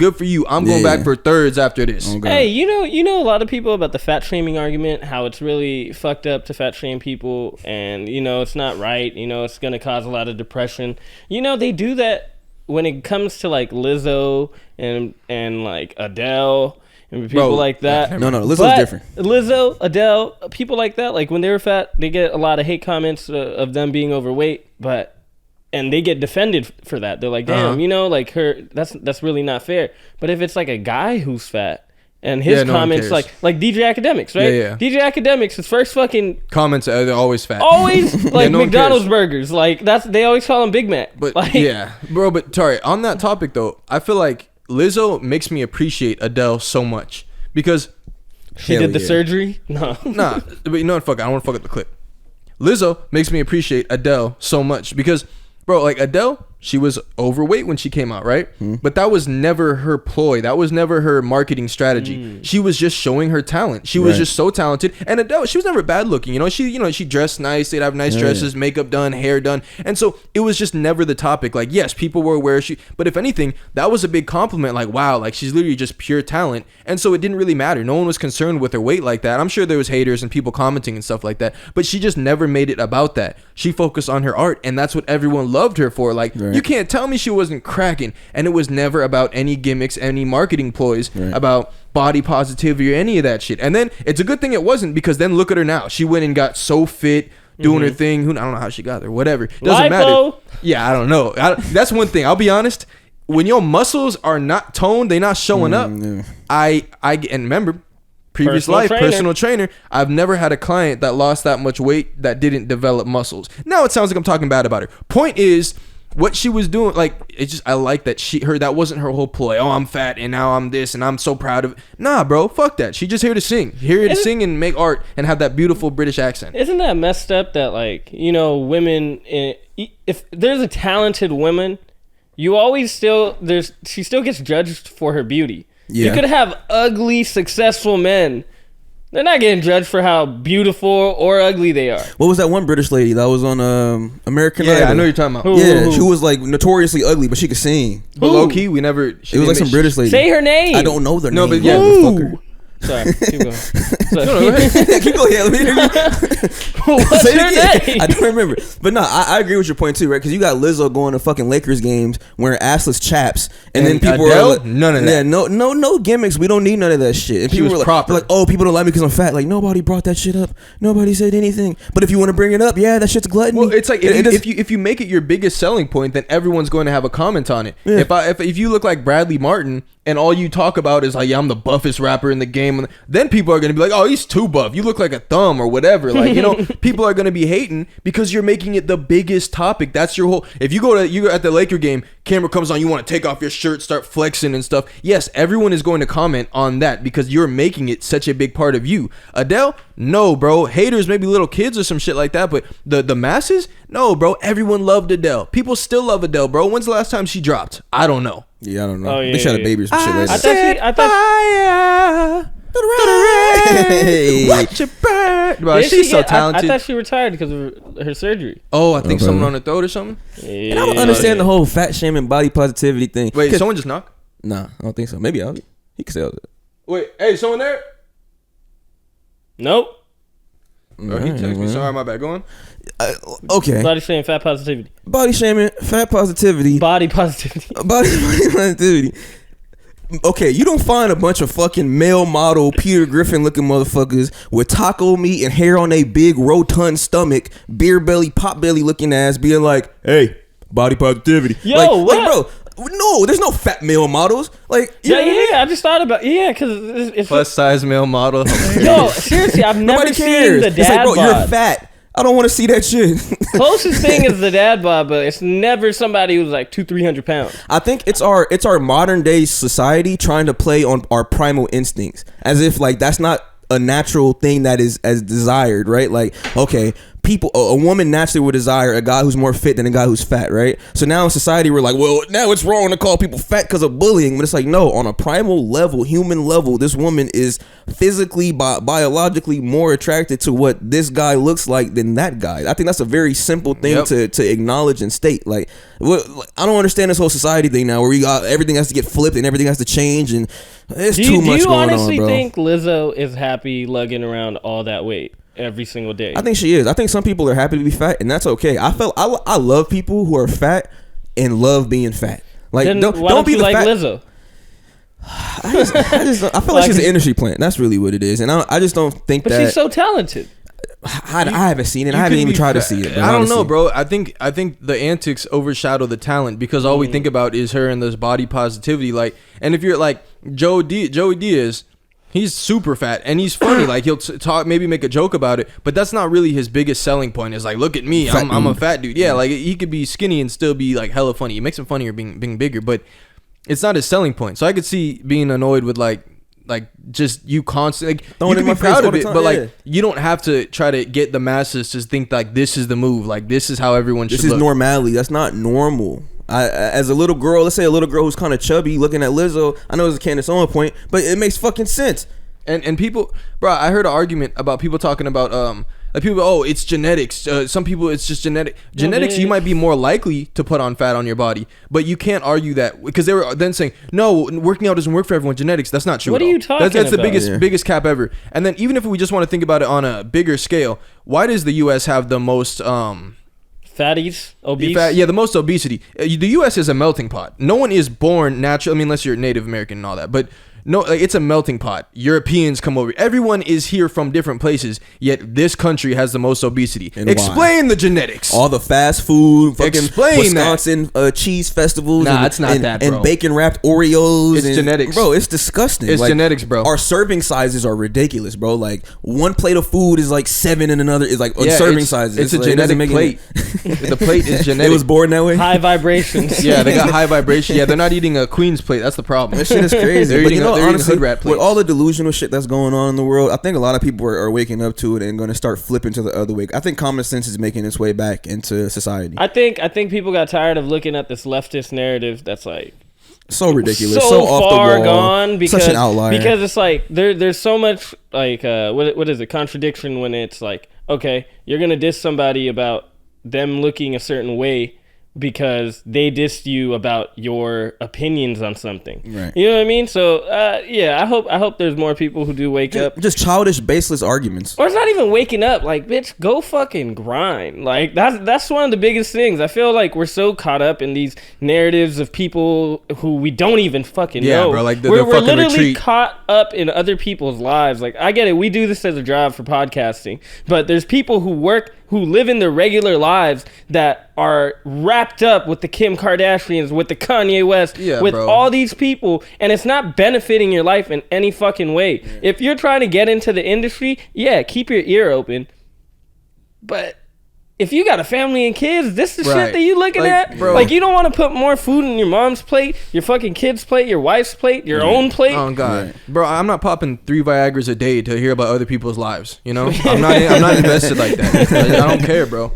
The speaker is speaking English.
Good for you. I'm going back for thirds after this. Okay. Hey, you know a lot of people about the fat shaming argument, how it's really fucked up to fat shame people, and it's not right. It's gonna cause a lot of depression. They do that when it comes to like Lizzo and like Adele and people like that. No, Lizzo's different. Lizzo, Adele, people like that, like when they were fat, they get a lot of hate comments of them being overweight, and they get defended for that. They're like, damn, like that's really not fair. But if it's like a guy who's fat and his comments, like DJ Academics, right? Yeah. DJ Academics, his first fucking comments, they're always fat. Always like McDonald's burgers. Like they always call him Big Mac. But like, bro. But sorry, on that topic though, I feel like Lizzo makes me appreciate Adele so much because she did the surgery. No, nah. But you know what? Fuck, I don't want to fuck up the clip. Lizzo makes me appreciate Adele so much because, bro, like Adele, she was overweight when she came out, right? But that was never her ploy. That was never her marketing strategy. She was just showing her talent. She was just so talented. And Adele, she was never bad looking. She dressed nice. They'd have nice dresses, makeup done, hair done. And so it was just never the topic. Like, yes, people were aware but if anything, that was a big compliment. Like, wow, like she's literally just pure talent. And so it didn't really matter. No one was concerned with her weight like that. I'm sure there was haters and people commenting and stuff like that. But she just never made it about that. She focused on her art. And that's what everyone loved her for. Like, you can't tell me she wasn't cracking. And it was never about any gimmicks, any marketing ploys about body positivity or any of that shit. And then it's a good thing it wasn't, because then look at her now. She went and got so fit, doing her thing. I don't know how she got there. Whatever. Doesn't matter. Yeah, I don't know. That's one thing. I'll be honest. When your muscles are not toned, they're not showing up. I and remember, previous personal trainer. I've never had a client that lost that much weight that didn't develop muscles. Now it sounds like I'm talking bad about her. Point is, what she was doing, like, it's just, I like that that wasn't her whole ploy. Oh, I'm fat and now I'm this and I'm so proud of it. Nah, bro, fuck that. She just here to sing. Here to sing and make art and have that beautiful British accent. Isn't that messed up that, like, women, if there's a talented woman, you always she still gets judged for her beauty. You could have ugly, successful men. They're not getting judged for how beautiful or ugly they are. What was that one British lady that was on American Idol? Yeah, I know you're talking about. Who? She was like notoriously ugly, but she could sing. But low key, it was like some British lady. Say her name. I don't know their name. No, but yeah, fuck her. Sorry, keep going. Keep going. Yeah, let me hear you. What's your name? I don't remember. But no, I agree with your point too, right? Because you got Lizzo going to fucking Lakers games wearing assless chaps, and then people Adele? are like, none of that. Yeah, no gimmicks. We don't need none of that shit. And people were like, oh, people don't like me because I'm fat. Like, nobody brought that shit up. Nobody said anything. But if you want to bring it up, yeah, that shit's gluttony. Well, it's like if you make it your biggest selling point, then everyone's going to have a comment on it. Yeah. If you look like Bradley Martin and all you talk about is like, yeah, I'm the buffest rapper in the game, then people are going to be like, oh, he's too buff. You look like a thumb or whatever. Like, people are going to be hating because you're making it the biggest topic. That's your whole. If you're at the Laker game, camera comes on, you want to take off your shirt, start flexing and stuff. Yes, everyone is going to comment on that because you're making it such a big part of you. Adele, no, bro. Haters, maybe little kids or some shit like that, but the masses, no, bro. Everyone loved Adele. People still love Adele, bro. When's the last time she dropped? I don't know. Yeah, I don't know. They shot a baby or some shit like that. I thought watch it burn. Bro, she's so talented. I thought she retired because of her surgery. Oh, I think someone on her throat or something. Yeah. And I don't understand the whole fat shaming, body positivity thing. Wait, someone just knocked? Nah, I don't think so. Maybe he could say that. Wait, hey, someone there? Nope. He texted me. Sorry, my bad. Go on. Okay. Body shaming, fat positivity. Body shaming, fat positivity. Body positivity. Body positivity. Okay, you don't find a bunch of fucking male model Peter Griffin looking motherfuckers with taco meat and hair on a big rotund stomach, beer belly, pot belly looking ass being like, hey, body positivity. Yo, like bro, no, there's no fat male models. Like, I just thought about because it's plus size male model. Yo, seriously, I've never seen the dad it's like, bro, bod. You're fat. I don't want to see that shit. Closest thing is the dad bod, but it's never somebody who's like 200-300 pounds. I think it's our modern day society trying to play on our primal instincts, as if like that's not a natural thing that is as desired, right? Like, okay, a woman naturally would desire a guy who's more fit than a guy who's fat, right? So now in society we're like, well, now it's wrong to call people fat because of bullying, but it's like, no, on a primal level, human level, this woman is physically, biologically more attracted to what this guy looks like than that guy. I think that's a very simple thing to acknowledge and state. Like, I don't understand this whole society thing now where we got everything has to get flipped and everything has to change, and it's too much going on, bro. Do you honestly think Lizzo is happy lugging around all that weight every single day? I think she is. I think some people are happy to be fat, and that's okay. I love people who are fat and love being fat. Like, then don't be the like fat. Lizzo? I feel like she's an industry plant. That's really what it is, and I just don't think that. But she's so talented. I haven't seen it. I haven't even tried to see it. I don't know, bro. I think the antics overshadow the talent because all we think about is her and this body positivity. Like, and if you're like Joey Diaz, he's super fat and he's funny. Like, he'll talk, maybe make a joke about it, but that's not really his biggest selling point. Is like, look at me, I'm a fat dude. Yeah, like he could be skinny and still be like hella funny. It makes him funnier being bigger, but it's not his selling point. So I could see being annoyed with like just you constantly, like, you can be proud of it, but like you don't have to try to get the masses to think like this is the move, like this is how everyone should look. This is normality. That's not normal. As a little girl, let's say a little girl who's kind of chubby looking at Lizzo, I know it's a Candace Owens point, but it makes fucking sense. And people, bro, I heard an argument about people talking about like people, oh, it's genetics. Some people, it's just genetics. You might be more likely to put on fat on your body, but you can't argue that because they were then saying, no, working out doesn't work for everyone. Genetics, that's not true. What are you talking about? That's the biggest cap ever. And then even if we just want to think about it on a bigger scale, why does the U.S. have the most fatties, obese? The most obesity. The U.S. is a melting pot. No one is born natural. I mean, unless you're Native American and all that, but. No, like, it's a melting pot. Europeans come over. Everyone is here from different places, yet this country has the most obesity. And explain the genetics. All the fast food, fucking explain Wisconsin cheese festivals. Nah, it's not that, bro. And bacon wrapped Oreos. It's genetics. Bro, it's disgusting. It's genetics, bro. Our serving sizes are ridiculous, bro. Like, one plate of food is like 7 and another is like serving sizes. It's a genetic plate. The plate is genetic. It was born that way? High vibrations. Yeah, they got high vibration. Yeah, they're not eating a queen's plate. That's the problem. That shit is crazy. They're eating honestly, hood rat plates. With all the delusional shit that's going on in the world, I think a lot of people are waking up to it and going to start flipping to the other way. I think common sense is making its way back into society. I think people got tired of looking at this leftist narrative that's like so ridiculous, so off far the wall, gone. Because, such an outlier. Because it's like there's so much like what is it, contradiction when it's like, okay, you're gonna diss somebody about them looking a certain way because they dissed you about your opinions on something. Right. You know what I mean? So I hope there's more people who do wake up. Just childish, baseless arguments. Or it's not even waking up. Like, bitch, go fucking grind. Like, that's one of the biggest things. I feel like we're so caught up in these narratives of people who we don't even fucking know. Yeah, bro. Like we're literally caught up in other people's lives. Like, I get it. We do this as a job for podcasting, but there's people who live in their regular lives that are wrapped up with the Kim Kardashians, with the Kanye West, with all these people, and it's not benefiting your life in any fucking way. Yeah. If you're trying to get into the industry, keep your ear open. But if you got a family and kids, this is the shit that you looking at? Bro. Like, you don't want to put more food on your mom's plate, your fucking kid's plate, your wife's plate, your own plate? Oh, God. Right. Bro, I'm not popping 3 Viagras a day to hear about other people's lives, you know? I'm not invested like that. I don't care, bro.